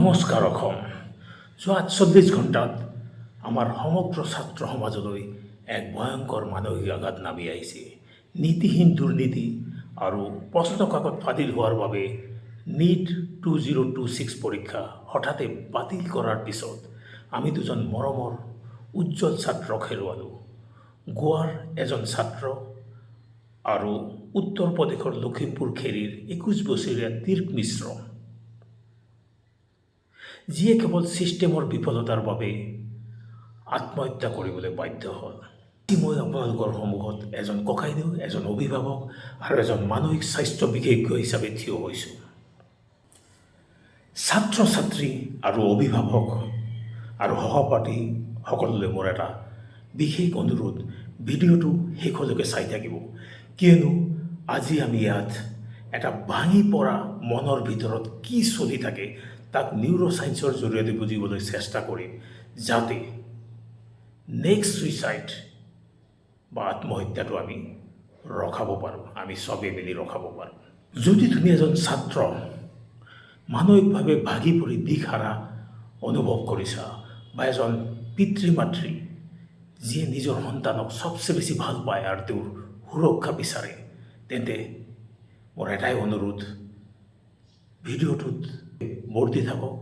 নমস্কাৰ অসম। যোৱা ৪৮ ঘণ্টাত আমাৰ সমগ্ৰ ছাত্ৰ সমাজলৈ এক ভয়ংকৰ মানসিক আঘাত নামি আহিছে। নীতিহীন দুৰ্নীতি আৰু প্ৰশ্নকাকত ফাদিল হোৱাৰ বাবে NEET 2026 পৰীক্ষা হঠাতে বাতিল কৰাৰ পিছত আমি দুজন মৰমৰ উজ্জ্বল ছাত্ৰক হেৰুৱালোঁ। গোৱাৰ এজন ছাত্ৰ আৰু উত্তৰ প্ৰদেশৰ লখিমপুৰ খেৰিৰ ২১ বছৰীয়া তিৰ্ক মিশ্ৰ, যিয়ে কেৱল ছিষ্টেমৰ বিফলতাৰ বাবে আত্মহত্যা কৰিবলৈ বাধ্য হ'ল। মই আপোনালোকৰ সন্মুখত এজন ককাইদেউ, এজন অভিভাৱক আৰু এজন মানসিক স্বাস্থ্য বিশেষজ্ঞ হিচাপে থিয় হৈছোঁ। ছাত্ৰ ছাত্ৰী আৰু অভিভাৱক আৰু সহপাঠীসকললৈ মোৰ এটা বিশেষ অনুৰোধ, ভিডিঅ'টো শেষলৈকে চাই থাকিব, কিয়নো আজি আমি ইয়াত এটা ভাঙি পৰা মনৰ ভিতৰত কি চলি থাকে তাক নিউৰ'চাইন্সৰ জৰিয়তে বুজিবলৈ চেষ্টা কৰিম, যাতে নেক্সট ছুইচাইড বা আত্মহত্যাটো আমি ৰখাব পাৰোঁ, আমি চবেই মিলি ৰখাব পাৰোঁ। যদি তুমি এজন ছাত্ৰ মানসিকভাৱে ভাগি পৰি দিশহাৰা অনুভৱ কৰিছা, বা এজন পিতৃ মাতৃ যিয়ে নিজৰ সন্তানক চবচে বেছি ভাল পায় আৰু তেওঁৰ সুৰক্ষা বিচাৰে, তেন্তে মোৰ এটাই অনুৰোধ, ভিডিঅ'টোত বৰ্তি থাকক।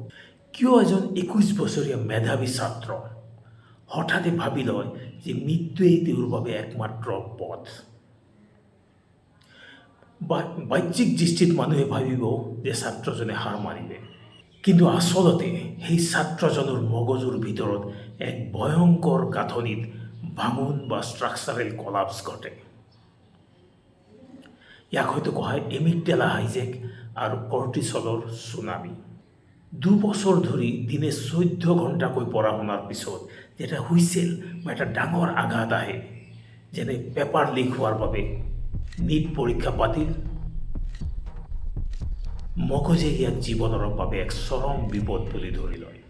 কিয় এজন ২১ বছৰীয়া মেধাৱী ছাত্ৰ হঠাতে ভাবি লয় যে মৃত্যুৱেই তেওঁৰ বাবে একমাত্ৰ পথ? বাহ্যিক দৃষ্টিত মানুহে ভাবিব যে ছাত্ৰজনে হাৰ মাৰিলে, কিন্তু আচলতে সেই ছাত্ৰজনৰ মগজুৰ ভিতৰত এক ভয়ংকৰ গাঁথনিত ভাঙোন বা ষ্ট্ৰাকচাৰেল কলাপছ ঘটে। ইয়াক হয়তো কোৱা হয় এমিগডালা হাইজেক আৰু কৰ্টিচলৰ চুনামি। ২ বছৰ ধৰি দিনে ১৪ ঘণ্টাকৈ পঢ়া শুনাৰ পিছত যেতিয়া হুইচেল বা এটা ডাঙৰ আঘাত আহে, যেনে পেপাৰ লিক হোৱাৰ বাবে NEET পৰীক্ষা বাতিল, মগজে ইয়াক জীৱনৰ বাবে এক চৰম বিপদ বুলি ধৰি লয়।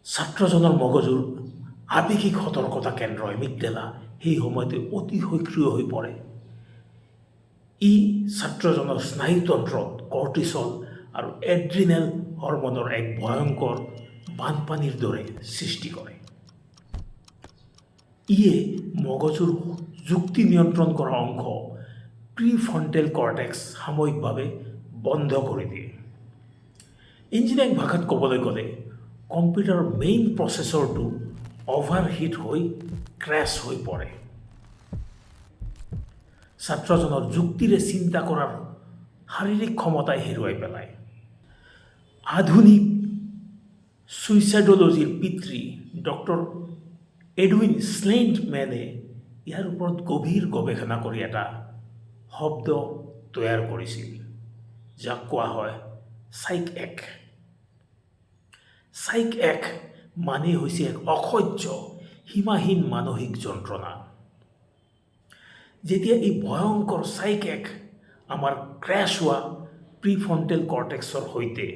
ছাত্ৰজনৰ মগজুৰ আৱেগিক সতৰ্কতা কেন্দ্ৰ এমিগডালা সেই সময়তে অতি সক্ৰিয় হৈ পৰে। ই ছাত্ৰজনৰ স্নায়ুতন্ত্ৰত কৰ্টিচল আৰু এড্ৰিনেল হৰমনৰ এক ভয়ংকৰ বানপানীৰ দৰে সৃষ্টি কৰে। ইয়ে মগজুৰ যুক্তি নিয়ন্ত্ৰণ কৰা অংশ প্ৰিফ্ৰণ্টেল কৰ্টেক্স সাময়িকভাৱে বন্ধ কৰি দিয়ে। ইঞ্জিনিয়াৰিং ভাষাত ক'বলৈ গ'লে কম্পিউটাৰৰ মেইন প্ৰচেছৰটো অভাৰহিট হৈ ক্ৰেছ হৈ পৰে। ছাত্ৰজনৰ যুক্তিৰে চিন্তা কৰাৰ শাৰীৰিক ক্ষমতাই হেৰুৱাই পেলায়। আধুনিক ছুইচাইডলজিৰ পিতৃ ডক্টৰ এডউইন শ্লেইণ্ডমেনে ইয়াৰ ওপৰত গভীৰ গৱেষণা কৰি এটা শব্দ তৈয়াৰ কৰিছিল, যাক কোৱা হয় সাইক-এক। সাইক-এক মানে হৈছে এক অসহ্য সীমাহীন মানসিক যন্ত্ৰণা। যেতিয়া এই ভয়ংকৰ সাইক-এক আমাৰ ক্ৰেছ হোৱা প্ৰিফ্ৰণ্টেল কৰ্টেক্সৰ সৈতে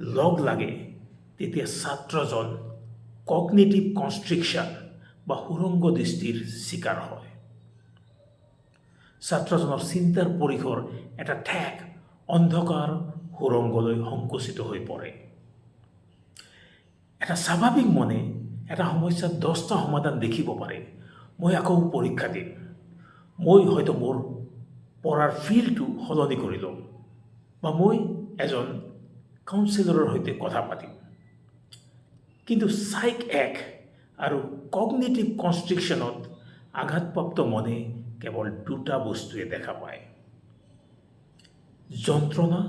লগ লাগে, তেতিয়া ছাত্ৰজন কগনিটিভ কনষ্ট্ৰিকশ্যন বা সুৰংগ দৃষ্টিৰ চিকাৰ হয়। ছাত্ৰজনৰ চিন্তাৰ পৰিসৰ এটা ঠেক অন্ধকাৰ সুৰংগলৈ সংকুচিত হৈ পৰে। এটা স্বাভাৱিক মনে এটা সমস্যাত 10টা সমাধান দেখিব পাৰে। মই আকৌ পৰীক্ষা দিম, মই হয়তো মোৰ পঢ়াৰ ফিল্ডটো সলনি কৰি ল'ম, বা মই এজন কাউন্সিলৰৰ সৈতে কথা পাতিম। কিন্তু সাইক-এক আৰু কগনিটিভ কনষ্ট্ৰিকশ্যনত আঘাতপ্ৰাপ্ত মনে কেৱল 2টা বস্তুৱে দেখা পায়: যন্ত্ৰণা,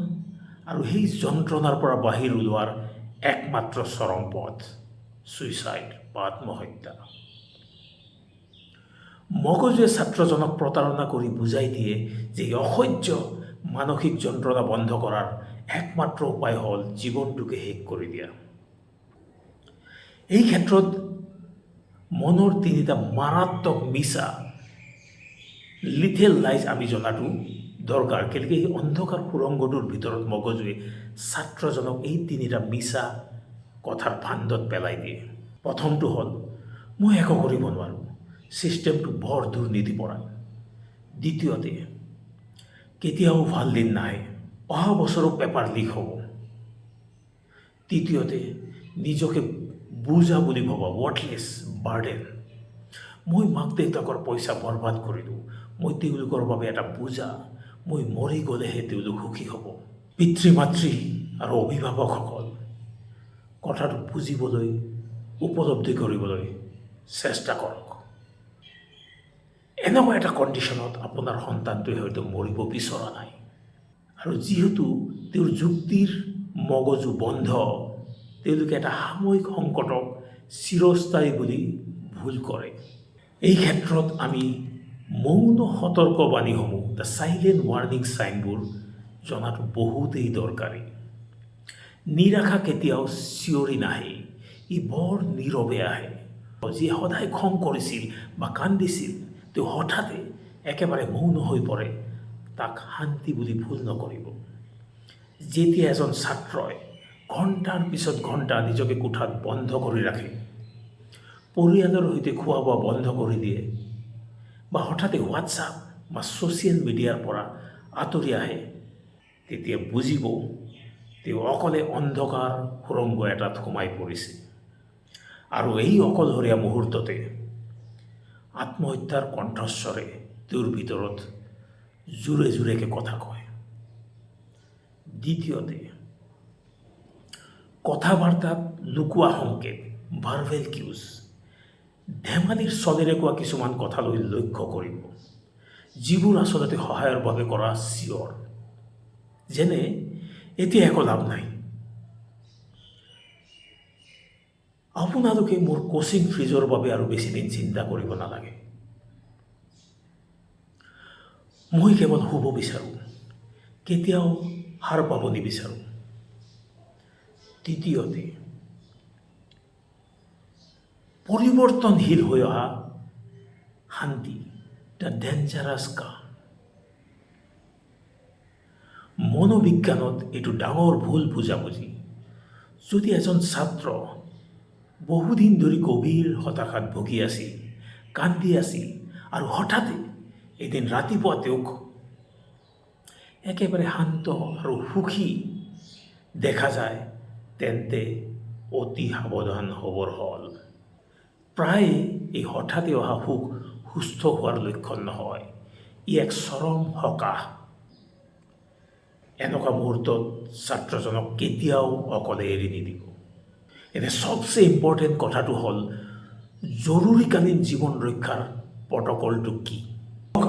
আৰু সেই যন্ত্ৰণাৰ পৰা বাহিৰ ওলোৱাৰ একমাত্ৰ চৰম পথ ছুইচাইড বা আত্মহত্যা। মগজুৱে ছাত্ৰজনক প্ৰতাৰণা কৰি বুজাই দিয়ে যে এই অসহ্য মানসিক যন্ত্ৰণা বন্ধ কৰাৰ একমাত্ৰ উপায় হ'ল জীৱনটোকে শেষ কৰি দিয়া। এই ক্ষেত্ৰত মনৰ 3টা মাৰাত্মক মিছা লিথেল লাইজ আমি জনাটো দৰকাৰ, কেনেকৈ এই অন্ধকাৰ সুৰংগটোৰ ভিতৰত মগজুৱে ছাত্ৰজনক এই 3টা মিছা কথাৰ ফান্দত পেলাই দিয়ে। প্ৰথমটো হ'ল, মই একো কৰিব নোৱাৰোঁ, ছিষ্টেমটো বৰ দুৰ্নীতিপৰা। দ্বিতীয়তে, কেতিয়াও ভাল দিন নাহে, অহা বছৰো পেপাৰ লিক হ'ব। তৃতীয়তে নিজকে বুজা বুলি ভবা ৱৰ্থলেছ বাৰ্ডেন। মই মাক দেউতাকৰ পইচা বৰবাদ কৰিলোঁ, মই তেওঁলোকৰ বাবে এটা বুজা, মই মৰি গ'লেহে তেওঁলোক সুখী হ'ব। পিতৃ মাতৃ আৰু অভিভাৱকসকল কথাটো বুজিবলৈ উপলব্ধি কৰিবলৈ চেষ্টা কৰক। এনেকুৱা এটা কণ্ডিশ্যনত আপোনাৰ সন্তানটোৱে হয়তো মৰিব বিচৰা নাই, আৰু যিহেতু তেওঁৰ যুক্তিৰ মগজু বন্ধ, তেওঁলোকে এটা সাময়িক সংকটক চিৰস্থায়ী বুলি ভুল কৰে। এই ক্ষেত্ৰত আমি মৌন সতৰ্কবাণীসমূহ, দ্য চাইলেণ্ট ৱাৰ্ণিং চাইনবোৰ জনাটো বহুতেই দৰকাৰী। নিৰাশা কেতিয়াও চিঞৰি নাহে, ই বৰ নীৰৱে আহে। যিয়ে সদায় খং কৰিছিল বা কান্দিছিল, তেওঁ হঠাতে একেবাৰে মৌন হৈ পৰে, তাক শান্তি বুলি ভুল নকৰিব। যেতিয়া এজন ছাত্ৰই ঘণ্টাৰ পিছত ঘণ্টা নিজকে কোঠাত বন্ধ কৰি ৰাখে, পৰিয়ালৰ সৈতে খোৱা বোৱা বন্ধ কৰি দিয়ে, বা হঠাতে হোৱাটছআপ বা ছ'চিয়েল মিডিয়াৰ পৰা আঁতৰি আহে, তেতিয়া বুজিব তেওঁ অকলে অন্ধকাৰ সুৰংগ এটাত সোমাই পৰিছে। আৰু এই অকলশৰীয়া মুহূৰ্ততে আত্মহত্যাৰ কণ্ঠস্বৰে তেওঁৰ ভিতৰত জোৰে জোৰেকৈ কথা কয়। দ্বিতীয়তে, কথা বাৰ্তাত লুকোৱা সংকেত, ভাৰ্বেল কিউজ। ধেমালিৰ চলেৰে কোৱা কিছুমান কথালৈ লক্ষ্য কৰিব, যিবোৰ আচলতে সহায়ৰ বাবে কৰা চিঞৰ, যেনে এতিয়া একো লাভ নাই, আপোনালোকে মোৰ কোচিং ফিজৰ বাবে আৰু বেছিদিন চিন্তা কৰিব নালাগে, মই কেৱল শুব বিচাৰোঁ, কেতিয়াও হাৰ পাব নিবিচাৰোঁ। তৃতীয়তে, পৰিৱৰ্তনশীল হৈ অহা শান্তি, দ্য ডেঞ্জাৰাছ কাম। মনোবিজ্ঞানত এইটো ডাঙৰ ভুল বুজাবুজি। যদি এজন ছাত্ৰ বহুদিন ধৰি গভীৰ হতাশাত ভুগি আছিল, কান্দি আছিল, আৰু হঠাতে এদিন ৰাতিপুৱা তেওঁক একেবাৰে শান্ত আৰু সুখী দেখা যায়, তেন্তে অতি সাৱধান হ'বৰ হ'ল। প্ৰায়ে এই হঠাতে অহা সুখ সুস্থ হোৱাৰ লক্ষণ নহয়, ই এক চৰম সকাহ। এনেকুৱা মুহূৰ্তত ছাত্ৰজনক কেতিয়াও অকলে এৰি নিদিব। এনে চবচে ইম্পৰ্টেণ্ট কথাটো হ'ল জৰুৰীকালীন জীৱন ৰক্ষাৰ প্ৰট'কলটো কি।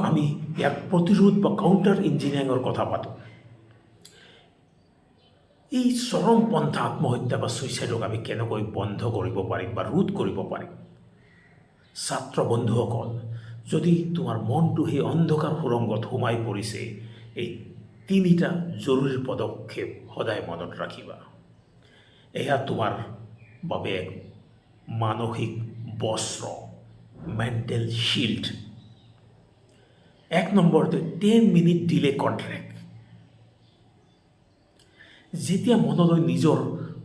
আমি ইয়াক প্ৰতিৰোধ বা কাউণ্টাৰ ইঞ্জিনিয়াৰিঙৰ কথা পাতোঁ। এই চৰম পন্থা আত্মহত্যা বা ছুইচাইডক আমি কেনেকৈ বন্ধ কৰিব পাৰিম বা ৰোধ কৰিব পাৰিম। ছাত্ৰ বন্ধুসকল, যদি তোমাৰ মনটো সেই অন্ধকাৰ সুৰংগত সোমাই পৰিছে, এই তিনিটা জৰুৰী পদক্ষেপ সদায় মনত ৰাখিবা। এয়া তোমাৰ বাবে এক মানসিক বস্ত্ৰ, মেণ্টেল শ্বিল্ড। 1 নম্বৰতে 10 মিনিট ডিলে কণ্ট্ৰেক্ট। যেতিয়া মনলৈ নিজৰ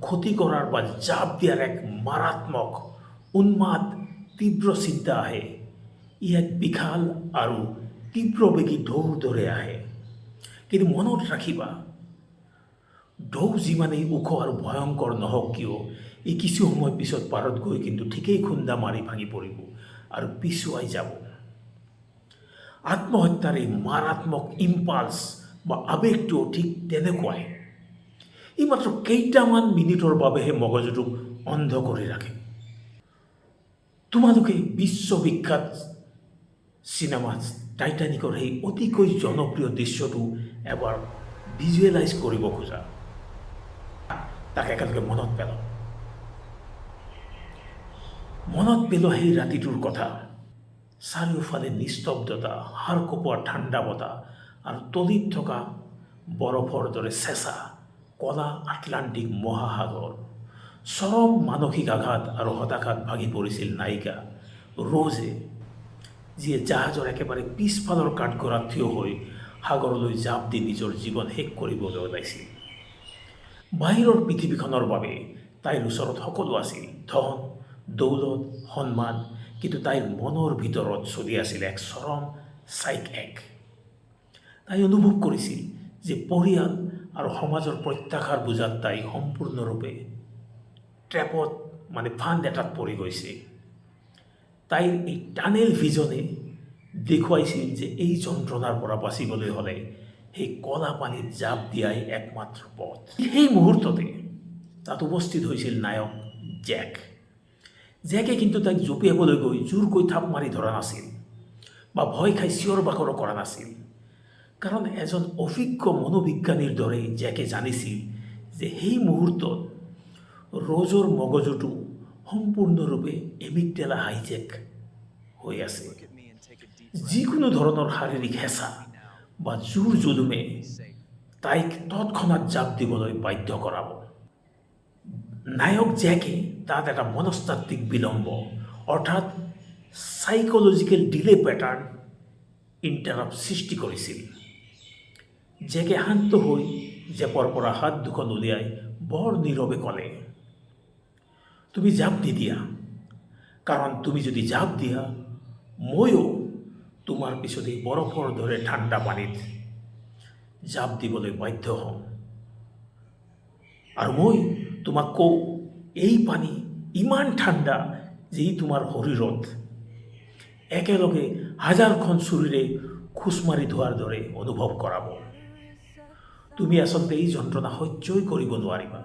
ক্ষতি কৰাৰ বা জাপ দিয়াৰ এক মাৰাত্মক, উন্মাদ, তীব্ৰ চিন্তা আহে, ই এক বিশাল আৰু তীব্ৰবেগী ঢৌৰ দৰে আহে। কিন্তু মনত ৰাখিবা, ঢৌ যিমানেই ওখ আৰু ভয়ংকৰ নহওক কিয়, ই কিছু সময় পিছত পাৰত গৈ কিন্তু ঠিকেই খুন্দা মাৰি ভাঙি পৰিব আৰু পিছুৱাই যাব। আত্মহত্যাৰ এই মাৰাত্মক ইম্পালছ বা আৱেগটো ঠিক তেনেকুৱাই। ই মাত্ৰ কেইটামান মিনিটৰ বাবেহে মগজুটোক অন্ধ কৰি ৰাখে। তোমালোকে বিশ্ববিখ্যাত চিনেমা টাইটানিকৰ সেই অতিকৈ জনপ্ৰিয় দৃশ্যটো এবাৰ ভিজুৱেলাইজ কৰিব খোজা, তাক একেলগে মনত পেলাওঁ। মনত পেলোৱা সেই ৰাতিটোৰ কথা। চাৰিওফালে নিস্তব্ধতা, হাড় কঁপোৱা ঠাণ্ডা বতাহ, আৰু তলিত থকা বৰফৰ দৰে চেঁচা কলা আটলাণ্টিক মহাসাগৰ। চৰম মানসিক আঘাত আৰু হতাশাত ভাগি পৰিছিল নায়িকা ৰ'জে, যিয়ে জাহাজৰ একেবাৰে পিছফালৰ কাঠগড়াত থিয় হৈ সাগৰলৈ জাপ দি নিজৰ জীৱন শেষ কৰিবলৈ ওলাইছিল। বাহিৰৰ পৃথিৱীখনৰ বাবে তাইৰ ওচৰত সকলো আছিল, ধন, দৌলত, সন্মান, কিন্তু তাইৰ মনৰ ভিতৰত চলি আছিল এক চৰম চাইক-এক। তাই অনুভৱ কৰিছিল যে পৰিয়াল আৰু সমাজৰ প্ৰত্যাশাৰ বোজাত তাই সম্পূৰ্ণৰূপে ট্ৰেপত ফান্দ এটাত পৰি গৈছে। তাইৰ এই টানেল ভিজনে দেখুৱাইছিল যে এই যন্ত্ৰণাৰ পৰা বাচিবলৈ হ'লে সেই কলা পানীত জাপ দিয়াই একমাত্ৰ পথ। সেই মুহূৰ্ততে তাত উপস্থিত হৈছিল নায়ক জেক। জেকে কিন্তু তাইক জঁপিয়াবলৈ গৈ জোৰকৈ থাপ মাৰি ধৰা নাছিল বা ভয় খাই চিঞৰ বাখৰো কৰা নাছিল, কাৰণ এজন অভিজ্ঞ মনোবিজ্ঞানীৰ দৰে জেকে জানিছিল যে সেই মুহূৰ্তত ৰজৰ মগজুটো সম্পূৰ্ণৰূপে এমিগডেলা হাইজেক হৈ আছে। যিকোনো ধৰণৰ শাৰীৰিক হেঁচা বা জোৰ জুলুমে তাইক তৎক্ষণাত জাপ দিবলৈ বাধ্য কৰাব। নায়ক জেকে তাত এটা মনস্তাত্ত্বিক বিলম্ব অৰ্থাৎ চাইক'লজিকেল ডিলে পেটাৰ্ণ ইণ্টাৰাপ্ট সৃষ্টি কৰিছিল। জেকে শান্ত হৈ জেপৰ পৰা হাত দুখন উলিয়াই বৰ নীৰৱে ক'লে, তুমি জাপ নিদিয়া, কাৰণ তুমি যদি জাপ দিয়া ময়ো তোমাৰ পিছত এই বৰফৰ দৰে ঠাণ্ডা পানীত জাপ দিবলৈ বাধ্য হ'ম। আৰু মই তোমাক কওঁ, এই পানী ইমান ঠাণ্ডা যে ই তোমাৰ শৰীৰত একেলগে হাজাৰখন চুৰিৰে খোজ মাৰি ধোৱাৰ দৰে অনুভৱ কৰাব। তুমি আচলতে এই যন্ত্ৰণা সহ্যই কৰিব নোৱাৰিবা।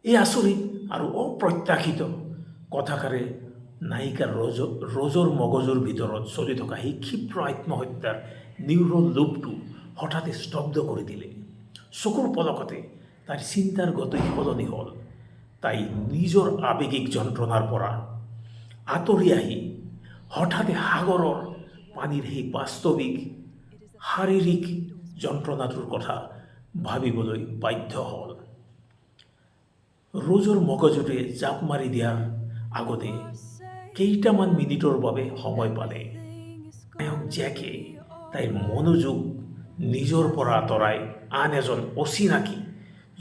এই আচৰিত আৰু অপ্ৰত্যাশিত কথাষাৰে নায়িকাৰ ৰজৰ মগজুৰ ভিতৰত চলি থকা সেই ক্ষিপ্ৰ আত্মহত্যাৰ নিউৰল লুপটো হঠাতে স্তব্ধ কৰি দিলে। চকুৰ পলকতে তাইৰ চিন্তাৰ গতি সলনি হ'ল। তাই নিজৰ আৱেগিক যন্ত্ৰণাৰ পৰা আঁতৰি আহি হঠাতে সাগৰৰ পানীৰ সেই বাস্তৱিক শাৰীৰিক যন্ত্ৰণাটোৰ কথা ভাবিবলৈ বাধ্য হ'ল। ৰজৰ মগজুটোৱে জাপ মাৰি দিয়াৰ আগতে কেইটামান মিনিটৰ বাবে সময় পালে নায়ক জেকে তাইৰ মনোযোগ নিজৰ পৰা আঁতৰাই আন এজন অচিনাকি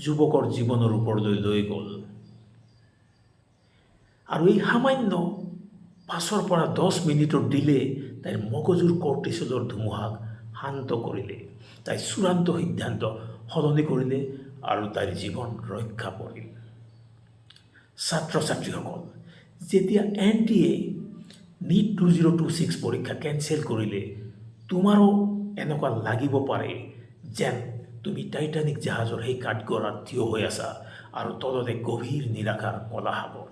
যুৱকৰ জীৱনৰ ওপৰলৈ লৈ গ'ল। আৰু এই সামান্য 5 পৰা 10 মিনিটৰ দিলে তাইৰ মগজুৰ কৰ্টিচলৰ ধুমুহাক শান্ত কৰিলে। তাই চূড়ান্ত সিদ্ধান্ত সলনি কৰিলে আৰু তাইৰ জীৱন ৰক্ষা পৰিল। ছাত্ৰ ছাত্ৰীসকল, যেতিয়া NTA NEET 2026 পৰীক্ষা কেঞ্চেল কৰিলে, তোমাৰো এনেকুৱা লাগিব পাৰে যেন তুমি টাইটানিক জাহাজৰ সেই কাঠগড়াত থিয় হৈ আছা আৰু তলতে গভীৰ নিৰাশাৰ কলা সাগৰ।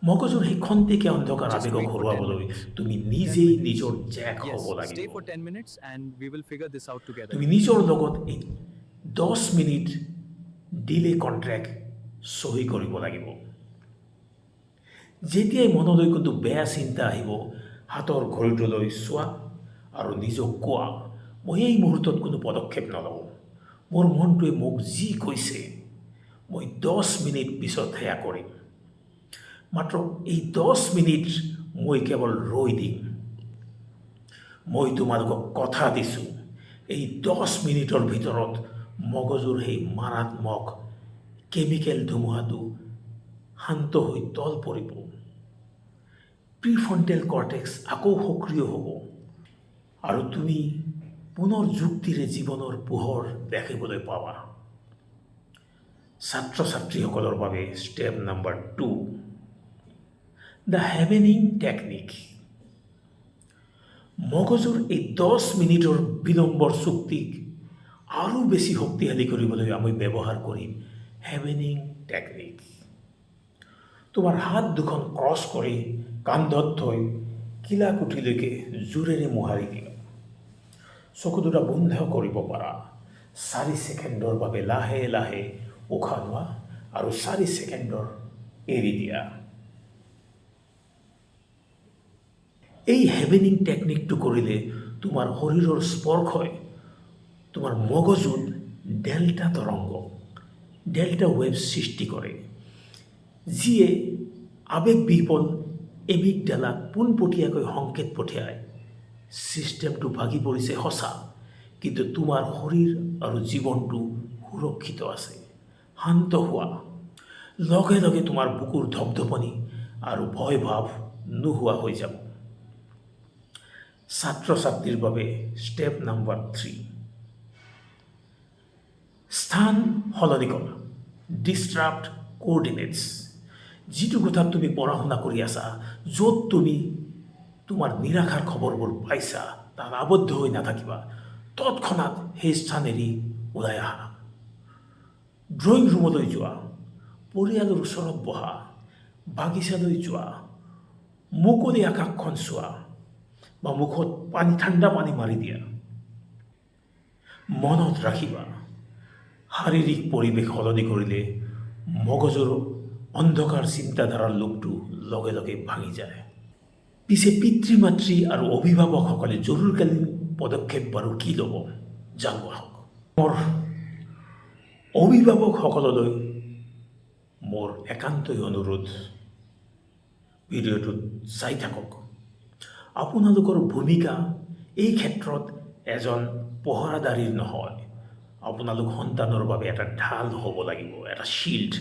মগজুৰ সেই খন্তেকীয়া অন্ধকাৰ আৱেগক হৰুৱাবলৈ তুমি নিজেই নিজৰ জেক হ'ব লাগিব। তুমি নিজৰ লগত এই 10 মিনিট ডিলে কণ্ট্ৰেক্ট চহী কৰিব লাগিব। যেতিয়াই মনলৈ কিন্তু বেয়া চিন্তা আহিব, হাতৰ ঘড়ীটোলৈ চোৱা আৰু নিজক কোৱা, মই এই মুহূৰ্তত কোনো পদক্ষেপ নলওঁ। মোৰ মনটোৱে মোক যি কৈছে মই 10 মিনিট পিছত সেয়া কৰিম। মাত্ৰ এই 10 মিনিট মই কেৱল ৰৈ দিম। মই তোমালোকক কথা দিছোঁ, এই 10 মিনিটৰ ভিতৰত মগজুৰ সেই মাৰাত্মক কেমিকেল ধুমুহাটো শান্ত হৈ তল পৰিব। প্ৰিফ্ৰণ্টেল কৰ্টেক্স আকৌ সক্ৰিয় হ'ব আৰু তুমি পুনৰ যুক্তিৰে জীৱনৰ পোহৰ দেখিবলৈ পাবা। ছাত্ৰ ছাত্ৰীসকলৰ বাবে ষ্টেপ নম্বৰ 2, দ্য হেভেনিং টেকনিক। মগজুৰ এই 10 মিনিটৰ বিলম্বৰ চুক্তিক আৰু বেছি শক্তিশালী কৰিবলৈ আমি ব্যৱহাৰ কৰিম হেভেনিং টেকনিক। তোমাৰ হাত দুখন ক্ৰছ কৰি কান্ধত থৈ কিলাকুটিলৈকে জোৰেৰে মোহাৰি দিয়া। চকু দুটা বন্ধ কৰিব পাৰা। 4 ছেকেণ্ডৰ বাবে লাহে লাহে উশাহ লোৱা আৰু 4 ছেকেণ্ডৰ এৰি দিয়া। এই হেভেনিং টেকনিকটো কৰিলে তোমাৰ শৰীৰৰ স্পৰ্শই তোমাৰ মগজুত ডেল্টা তৰংগ, ডেল্টা ৱেভ সৃষ্টি কৰে, যিয়ে আৱেগবিহ্বল এমিগডালাক পোনপটীয়াকৈ সংকেত পঠিয়ায়। ছিষ্টেমটো ভাগি পৰিছে সঁচা, কিন্তু তোমাৰ শৰীৰ আৰু জীৱনটো সুৰক্ষিত আছে। শান্ত হোৱা। লগে লগে তোমাৰ বুকুৰ ধপধপনি আৰু ভয় ভাৱ নোহোৱা হৈ যাব। ছাত্ৰ ছাত্ৰীৰ বাবে ষ্টেপ নম্বৰ 3, স্থান সলনি কৰা। ডিষ্ট্ৰাপ্ট কোঅৰ্ডিনেটছ। যিটো কথাত তুমি পঢ়া শুনা কৰি আছা, য'ত তুমি তোমাৰ নিৰাশাৰ খবৰবোৰ পাইছা, তাত আবদ্ধ হৈ নাথাকিবা। তৎক্ষণাত সেই স্থান এৰি ওলাই আহা। ড্ৰয়িং ৰুমলৈ যোৱা, পৰিয়ালৰ ওচৰত বহা, বাগিচালৈ যোৱা, মুকলি আকাশখন চোৱা বা মুখত ঠাণ্ডা পানী মাৰি দিয়া। মনত ৰাখিবা, শাৰীৰিক পৰিৱেশ সলনি কৰিলে মগজুৰ অন্ধকাৰ চিন্তাধাৰাৰ লোকটো লগে লগে ভাঙি যায়। পিছে পিতৃ মাতৃ আৰু অভিভাৱকসকলে জৰুৰীকালীন পদক্ষেপ বাৰু কি ল'ব জানো আহক। মোৰ অভিভাৱকসকললৈ মোৰ একান্তই অনুৰোধ, ভিডিঅ'টোত চাই থাকক। আপোনালোকৰ ভূমিকা এই ক্ষেত্ৰত এজন পহৰাদাৰীৰ নহয়, আপোনালোক সন্তানৰ বাবে এটা ঢাল হ'ব লাগিব, এটা শিল্ড।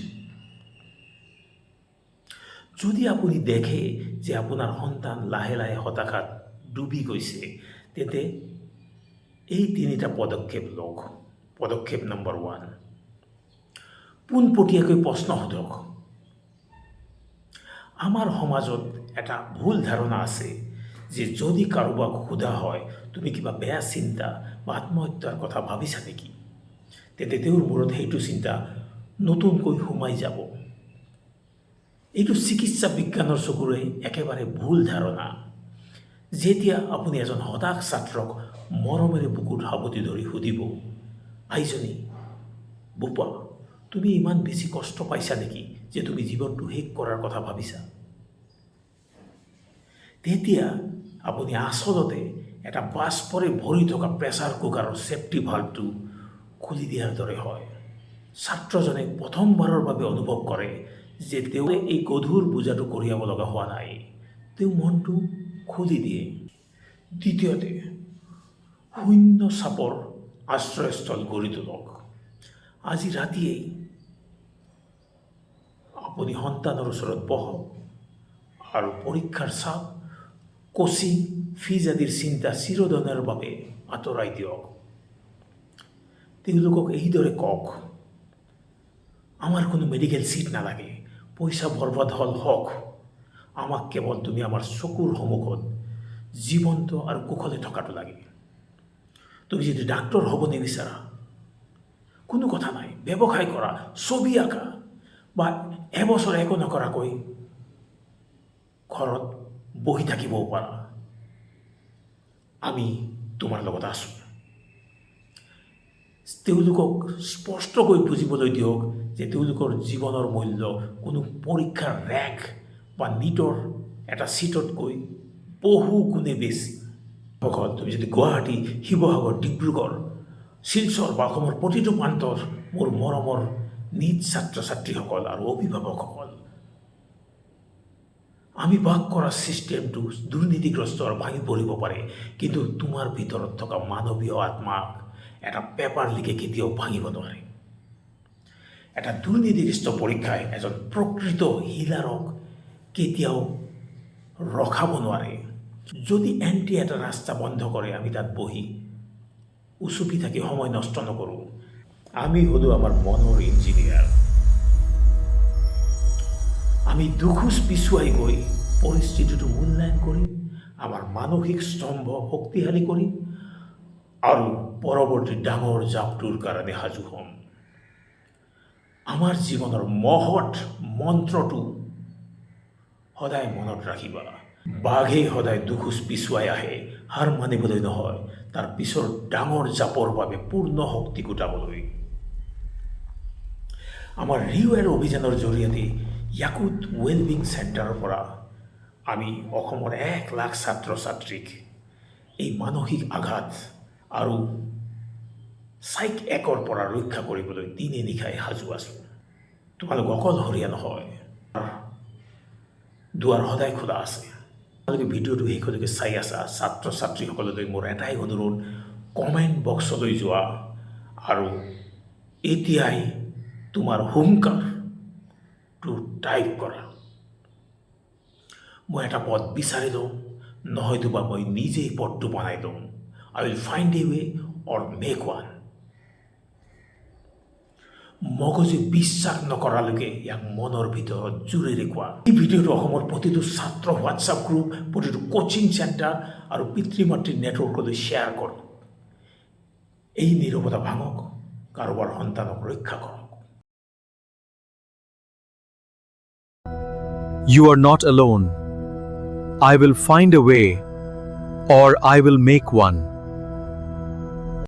যদি আপুনি দেখে যে আপোনাৰ সন্তান লাহে লাহে হতাশাত ডুবি গৈছে, তেন্তে এই 3টা পদক্ষেপ লওক। পদক্ষেপ নম্বৰ 1, পোনপটীয়াকৈ প্ৰশ্ন সোধক। আমাৰ সমাজত এটা ভুল ধাৰণা আছে যে যদি কাৰোবাক সোধা হয় তুমি কিবা বেয়া চিন্তা বা আত্মহত্যাৰ কথা ভাবিছা নেকি, তেন্তে তেওঁৰ মূৰত সেইটো চিন্তা নতুনকৈ সোমাই যাব। এইটো চিকিৎসা বিজ্ঞানৰ চকুৰে একেবাৰে ভুল ধাৰণা। যেতিয়া আপুনি এজন হতাশ ছাত্ৰক মৰমেৰে বুকুত সাৱটি ধৰি সুধিব, আইজনী বোপা, তুমি ইমান বেছি কষ্ট পাইছা নেকি যে তুমি জীৱনটো শেষ কৰাৰ কথা ভাবিছা, তেতিয়া আপুনি আচলতে এটা বাষ্পৰে ভৰি থকা প্ৰেছাৰ কুকাৰৰ ছেফটি ভাল্ভটো খুলি দিয়াৰ দৰে হয়। ছাত্ৰজনে প্ৰথমবাৰৰ বাবে অনুভৱ কৰে যে তেওঁ এই গধুৰ বোজাটো কঢ়িয়াব লগা হোৱা নাই, তেওঁ মনটো খুলি দিয়ে। দ্বিতীয়তে, শূন্য চাপৰ আশ্ৰয়স্থল গঢ়ি তোলক। আজি ৰাতিয়েই আপুনি সন্তানৰ ওচৰত বহক আৰু পৰীক্ষাৰ চাপ, কোচিং ফিজ আদিৰ চিন্তা চিৰদিনৰ বাবে আঁতৰাই দিয়ক। তেওঁলোকক এইদৰে কওক, আমাৰ কোনো মেডিকেল চিট নালাগে, পইচা বৰবাদ হ'ল হওক, আমাক কেৱল তুমি আমাৰ চকুৰ সন্মুখত জীৱন্ত আৰু কুশলে থকাটো লাগে। তুমি যদি ডাক্তৰ হ'ব নিবিচাৰা, কোনো কথা নাই, ব্যৱসায় কৰা, ছবি আঁকা বা এবছৰ একো নকৰাকৈ ঘৰত বহি থাকিবও পাৰা, আমি তোমাৰ লগত আছোঁ। তেওঁলোকক স্পষ্টকৈ বুজিবলৈ দিয়ক যে তেওঁলোকৰ জীৱনৰ মূল্য কোনো পৰীক্ষাৰ ৰেংক বা নীটৰ এটা চিটতকৈ বহু গুণে বেছি। তুমি যদি গুৱাহাটী, শিৱসাগৰ, ডিব্ৰুগড়, শিলচৰ বা অসমৰ প্ৰতিটো প্ৰান্তৰ মোৰ মৰমৰ নিজ ছাত্ৰ ছাত্ৰীসকল আৰু অভিভাৱকসকল, আমি বাস কৰা ছিষ্টেমটো দুৰ্নীতিগ্ৰস্ত আৰু ভাঙি পৰিব পাৰে, কিন্তু তোমাৰ ভিতৰত থকা মানৱীয় আত্মাক এটা পেপাৰ লিকে কেতিয়াও ভাঙিব নোৱাৰে। এটা দুৰ্নীতিগ্ৰস্ত পৰীক্ষাই এজন প্ৰকৃত হিলাৰক কেতিয়াও ৰখাব নোৱাৰে। যদি এণ্টি এটা ৰাস্তা বন্ধ কৰে, আমি তাত বহি উচুপি থাকি সময় নষ্ট নকৰোঁ। আমি হ'লোঁ আমাৰ মনৰ ইঞ্জিনিয়াৰ। আমি দুখোজ পিছুৱাই গৈ পৰিস্থিতিটো মূল্যায়ন কৰিম, আমাৰ মানসিক স্তম্ভ শক্তিশালী কৰিম আৰু পৰৱৰ্তী ডাঙৰ জাপটোৰ কাৰণে সাজু হ'ম। আমাৰ জীৱনৰ মহৎ মন্ত্ৰটো সদায় মনত ৰাখিবা। বাঘে সদায় দুখোজ পিছুৱাই আহে, হাৰ মানিবলৈ নহয়, তাৰ পিছৰ ডাঙৰ জাপৰ বাবে পূৰ্ণ শক্তি গোটাবলৈ। আমাৰ ৰিৱেৰ অভিযানৰ জৰিয়তে য়াকুত ৱেলবিং চেণ্টাৰৰ পৰা আমি অসমৰ 1 লাখ ছাত্ৰ ছাত্ৰীক এই মানসিক আঘাত আৰু চাইক একৰ পৰা ৰক্ষা কৰিবলৈ দিনে নিশাই সাজু আছোঁ। তোমালোক অকলশৰীয়া নহয়, দুৱাৰ সদায় খোলা আছে। তোমালোকে ভিডিঅ'টো শেষলৈকে চাই আছা, ছাত্ৰ ছাত্ৰীসকললৈ মোৰ এটাই অনুৰোধ, কমেণ্ট বক্সলৈ যোৱা আৰু এতিয়াই তোমাৰ হুংকাৰটো টাইপ কৰা। মই এটা পথ বিচাৰি লওঁ, নহয়তোবা মই নিজেই পথটো বনাই লওঁ। I will find a way or make one. মগজে বিশ্বাস নকৰালৈকে ইয়াক মনৰ ভিতৰত জোৰে দেখুওৱা। এই ভিডিঅ'টো অসমৰ প্ৰতিটো ছাত্ৰ হোৱাটছআপ গ্ৰুপ, প্ৰতিটো কোচিং চেণ্টাৰ আৰু পিতৃ মাতৃৰ নেটৱৰ্কলৈ শ্বেয়াৰ কৰক। এই নীৰৱতা ভাঙক, কাৰোবাৰ সন্তানক ৰক্ষা কৰক। You are not alone. I will find a way, or I will make one.